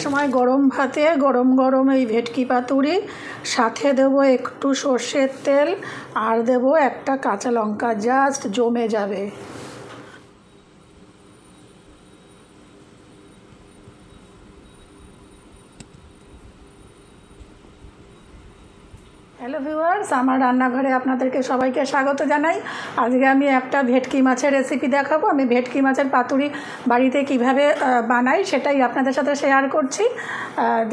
সময় গরম ভাতে গরম গরম এই ভেটকি পাতুরি, সাথে দেবো একটু সর্ষের তেল আর দেবো একটা কাঁচা লঙ্কা, জাস্ট জমে যাবে। হ্যালো ভিউয়ার্স, আমার রান্নাঘরে আপনাদেরকে সবাইকে স্বাগত জানাই। আজকে আমি একটা ভেটকি মাছের রেসিপি দেখাবো। আমি ভেটকি মাছের পাতুরি বাড়িতে কিভাবে বানাই সেটাই আপনাদের সাথে শেয়ার করছি।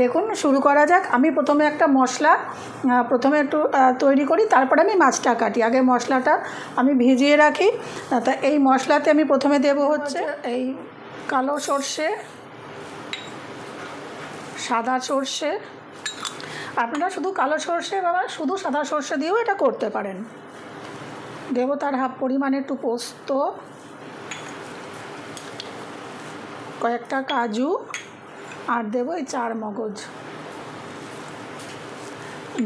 দেখুন, শুরু করা যাক। আমি প্রথমে একটা মশলা একটু তৈরি করি, তারপরে আমি মাছটা কাটি। আগে মশলাটা আমি ভিজিয়ে রাখি। তা এই মশলাতে আমি প্রথমে দেবো হচ্ছে এই কালো সর্ষে, সাদা সর্ষে। আপনারা শুধু কালো সর্ষে বা শুধু সাদা সর্ষে দিয়েও এটা করতে পারেন। দেবো তার হাফ পরিমাণে একটু পোস্ত, কয়েকটা কাজু আর দেবো এই 4 মগজ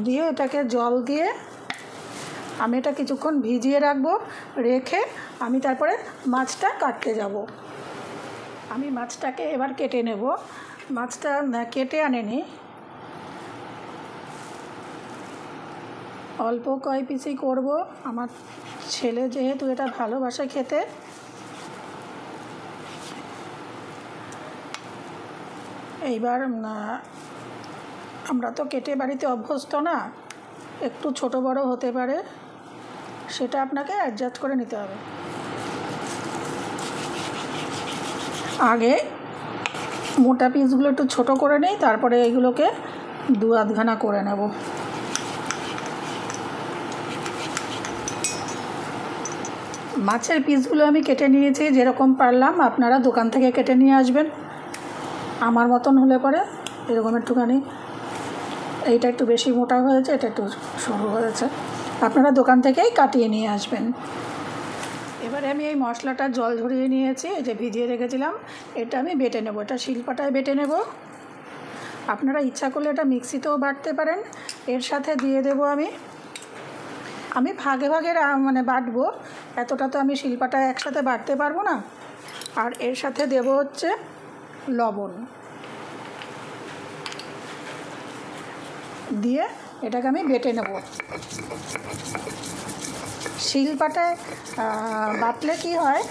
দিয়ে এটাকে জল দিয়ে আমি এটা কিছুক্ষণ ভিজিয়ে রাখবো। রেখে আমি তারপরে মাছটা কাটতে যাব। আমি মাছটাকে এবার কেটে নেব। মাছটা কেটে আনেনি, অল্প কয় পিসই করব। আমার ছেলে যেহেতু এটা ভালোবাসে খেতে, এইবার আমরা তো কেটে বাড়িতে অভ্যস্ত না, একটু ছোট বড় হতে পারে, সেটা আপনাকে অ্যাডজাস্ট করে নিতে হবে। আগে মোটা পিসগুলো একটু ছোট করে নেই, তারপরে এইগুলোকে 2-8 করে নেব। মাছের পিসগুলো আমি কেটে নিয়েছি যেরকম পারলাম। আপনারা দোকান থেকে কেটে নিয়ে আসবেন। আমার মতন হলে পরে এরকম একটুখানি, এইটা একটু বেশি মোটা হয়েছে, এটা একটু সরু হয়েছে, আপনারা দোকান থেকেই কাটিয়ে নিয়ে আসবেন। এবারে আমি এই মশলাটা জল ঝরিয়ে নিয়েছি, এই যে ভিজিয়ে রেখেছিলাম, এটা আমি বেটে নেব। এটা শিলপাটায় বেটে নেব। আপনারা ইচ্ছা করলে এটা মিক্সিতেও বাটতে পারেন। এর সাথে দিয়ে দেব আমি ভাগে ভাগে বাটবো, এতটা তো আমি শিলপাটায় একসাথে বাটতে পারবো না। আর এর সাথে দেব হচ্ছে লবণ, দিয়ে এটাকে আমি বেটে নেব। শিলপাটায় বাটলে কি হয়,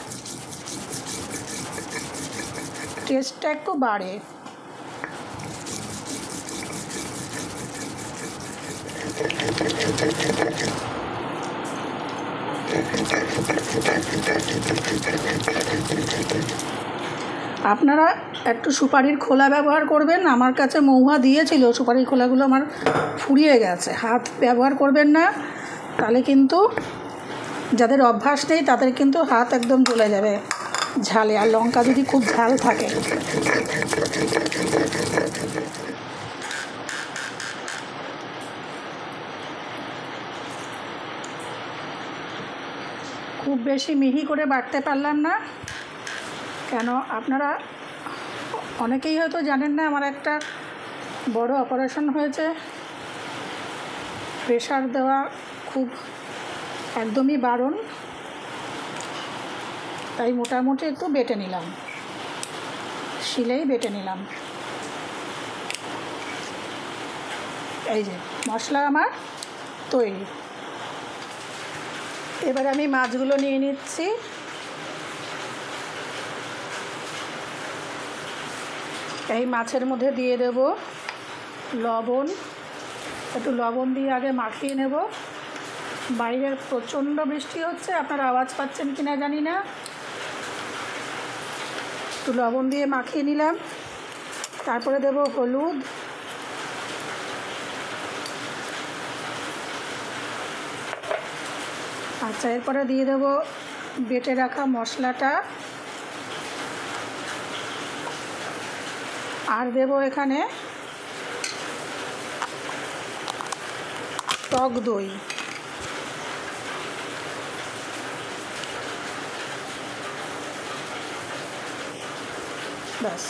টেস্টটা একটু বাড়ে। আপনারা একটু সুপারির খোলা ব্যবহার করবেন। আমার কাছে মহুয়া দিয়েছিল, সুপারির খোলাগুলো আমার ফুরিয়ে গেছে। হাত ব্যবহার করবেন না, তাহলে কিন্তু যাদের অভ্যাস নেই তাদের কিন্তু হাত একদম জ্বলে যাবে ঝালে, আর লঙ্কা যদি খুব ঝাল থাকে। খুব বেশি মিহি করে বাটতে পারলাম না, কেন আপনারা অনেকেই হয়তো জানেন না, আমার একটা বড় অপারেশন হয়েছে। প্রেশার দেওয়া খুব একদমই বারণ, তাই মোটামুটি একটু বেটে নিলাম, শিলেই বেটে নিলাম। এই যে মশলা আমার তৈরি। এবার আমি মাছগুলো নিয়ে নিচ্ছি। এই মাছের মধ্যে দিয়ে দেব লবণ, একটু লবণ দিয়ে আগে মাখিয়ে নেব। বাইরের প্রচণ্ড বৃষ্টি হচ্ছে, আপনারা আওয়াজ পাচ্ছেন কিনা জানি না। একটু লবণ দিয়ে মাখিয়ে নিলাম। তারপরে দেব হলুদ, আচ্ছা, এরপরে দিয়ে দেব বেটে রাখা মশলাটা, আর দেব এখানে টক দই। ব্যাস,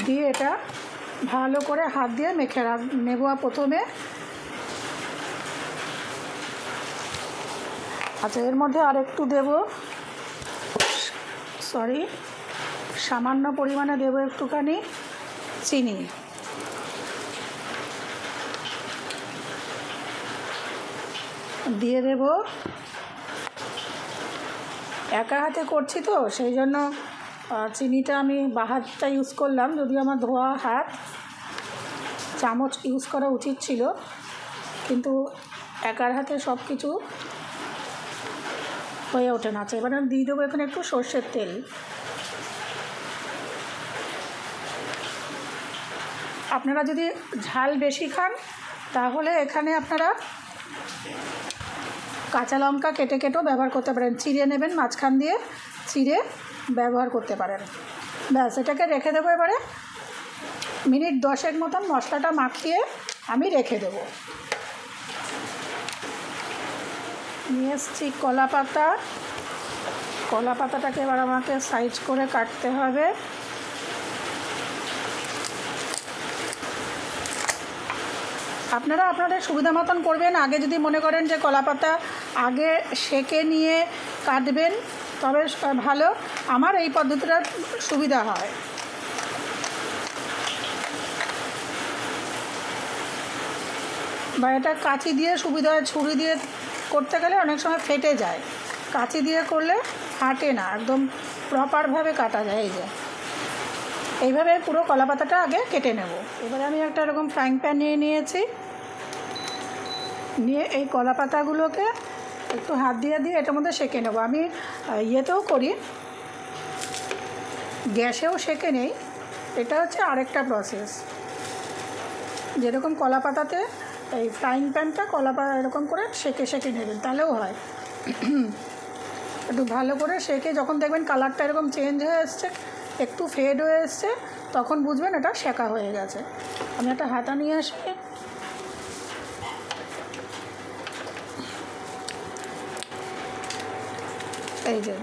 দিয়ে এটা ভালো করে হাত দিয়ে মেখে নেব প্রথমে। আচ্ছা, এর মধ্যে আর একটু দেব, সামান্য পরিমাণে দেব একটুখানি চিনি, দিয়ে দেব। একা হাতে করছি তো সেই জন্য চিনিটা আমি বাহাতটা ইউজ করলাম, যদিও আমার ধোয়া হাত, চামচ ইউজ করা উচিত ছিল, কিন্তু একার হাতে সব কিছু হয়ে ওঠে না। এবার আমি দিয়ে দেবো এখানে একটু সর্ষের তেল। আপনারা যদি ঝাল বেশি খান তাহলে এখানে আপনারা কাঁচা লঙ্কা কেটে কেটেও ব্যবহার করতে পারেন, চিড়ে নেবেন, মাঝখান দিয়ে চিড়ে ব্যবহার করতে পারেন। ব্যাস, এটাকে রেখে দেবো। এবারে মিনিট 10 মতন মশলাটা মাখিয়ে আমি রেখে দেব। নিয়ে এসছি কলা পাতা। কলা পাতাটাকে এবার আমাকে সাইজ করে কাটতে হবে। আপনারা আপনাদের সুবিধা মতন করবেন। আগে যদি মনে করেন যে কলা পাতা আগে সেকে নিয়ে কাটবেন তবে ভালো, আমার এই পদ্ধতিটা সুবিধা হয়। বা এটা কাঁচি দিয়ে সুবিধা হয়, ছুরি দিয়ে করতে গেলে অনেক সময় ফেটে যায়, কাঁচি দিয়ে করলে ফাটে না, একদম প্রপারভাবে কাটা যায়। এই যে এইভাবে পুরো কলা পাতাটা আগে কেটে নেব। এবারে আমি একটা এরকম ফ্রাইং প্যান নিয়েছি, নিয়ে এই কলা পাতাগুলোকে একটু হাত দিয়ে এটার মধ্যে সেঁকে নেব। আমি ইয়েতেও করি, গ্যাসেও সেঁকে নেই, এটা হচ্ছে আরেকটা প্রসেস। যেরকম কলা পাতাতে এই ফ্রাইং প্যানটা কলা পাতা এরকম করে সেঁকে নেবেন, তাহলেও হয়। একটু ভালো করে সেঁকে যখন দেখবেন কালারটা এরকম চেঞ্জ হয়ে এসছে, একটু ফেড হয়ে এসছে, তখন বুঝবেন এটা সেঁকা হয়ে গেছে। আমি একটা হাতা নিয়ে আসি, এই যে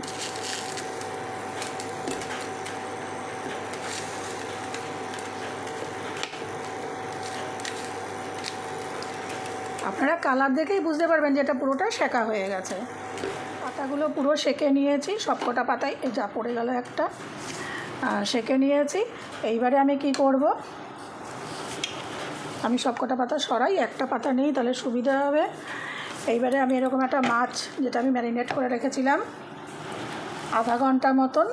আপনারা কালার দেখেই বুঝতে পারবেন যে এটা পুরোটা সেঁকা হয়ে গেছে। পাতাগুলো পুরো সেঁকে নিয়েছি, সবকটা পাতায় যা পড়ে গেল একটা, সেঁকে নিয়েছি। এইবারে আমি কি করব, আমি সবকটা পাতা সরাই, একটা পাতা নেই তাহলে সুবিধা হবে। এইবারে আমি এরকম একটা মাছ, যেটা আমি ম্যারিনেট করে রেখেছিলাম আধা ঘন্টা মতন,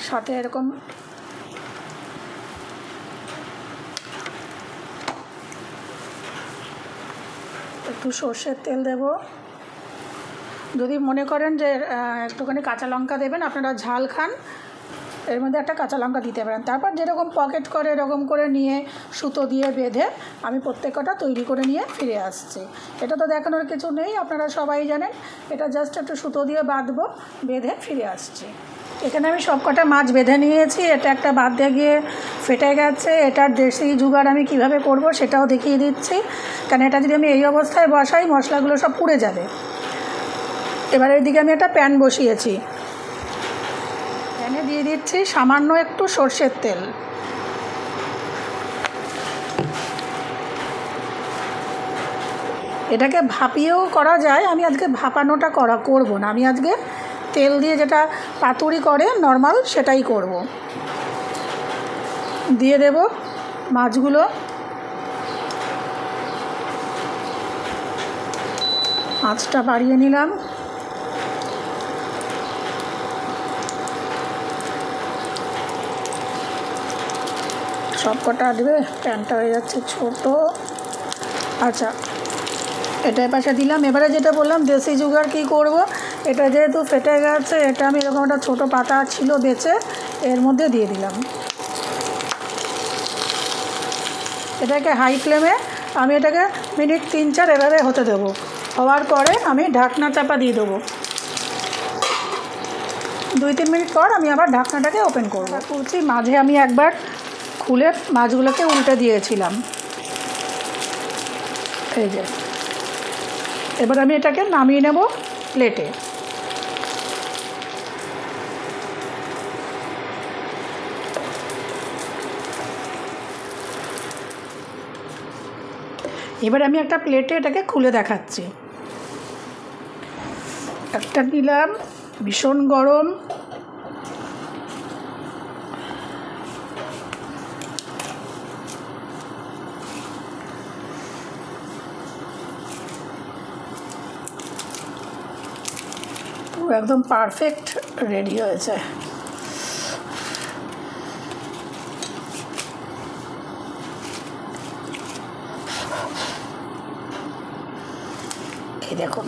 সাথে এরকম একটু সর্ষের তেল দেব। যদি মনে করেন যে একটুখানি কাঁচা লঙ্কা দেবেন, আপনারা ঝাল খান, এর মধ্যে একটা কাঁচা লঙ্কা দিতে পারেন। তারপর যেরকম পকেট করে এরকম করে নিয়ে সুতো দিয়ে বেঁধে আমি প্রত্যেকটা তৈরি করে নিয়ে ফিরে আসছি। এটা তো দেখানোর কিছু নেই, আপনারা সবাই জানেন। এটা জাস্ট একটু সুতো দিয়ে বাঁধবো, বেঁধে ফিরে আসছি। এখানে আমি সবকটা মাছ বেঁধে নিয়েছি। এটা একটা বাঁধতে গিয়ে ফেটে গেছে। এটার দেশি জুগাড় আমি কিভাবে করব সেটাও দেখিয়ে দিচ্ছি, কারণ এটা যদি আমি এই অবস্থায় বসাই মশলাগুলো সব পুড়ে যাবে। এবার এদিকে আমি একটা প্যান বসিয়েছি, প্যানে দিয়ে দিচ্ছি সামান্য একটু সর্ষের তেল। এটাকে ভাপিয়েও করা যায়, আমি আজকে ভাপানোটা করব না, আমি আজকে তেল দিয়ে যেটা পাতুরি করে নর্মাল সেটাই করব। দিয়ে দেব মাছগুলো, আঁচটা বাড়িয়ে নিলাম। সব কটা দেবে, প্যানটা হয়ে যাচ্ছে ছোট। আচ্ছা, এটা পাশে দিলাম। এবারে যেটা বললাম দেশি জুগাড় কী করব, এটা যেহেতু ফেটে গেছে, এটা আমি এরকম একটা ছোটো পাতা ছিল বেঁচে এর মধ্যে দিয়ে দিলাম। এটাকে হাই ফ্লেমে আমি এটাকে মিনিট 3-4 এভাবে হতে দেবো। হওয়ার পরে আমি ঢাকনা চাপা দিয়ে দেবো। 2-3 মিনিট পর আমি আবার ঢাকনাটাকে ওপেন করবো। করছি, মাঝে আমি একবার খুলে মাছগুলোকে উল্টে দিয়েছিলাম। এই যে এবার আমি এটাকে নামিয়ে নেব প্লেটে। এবার আমি একটা প্লেটে এটাকে খুলে দেখাচ্ছি। একটা নিলাম, ভীষণ গরম। একদম পারফেক্ট রেডি হয়েছে। এই দেখুন।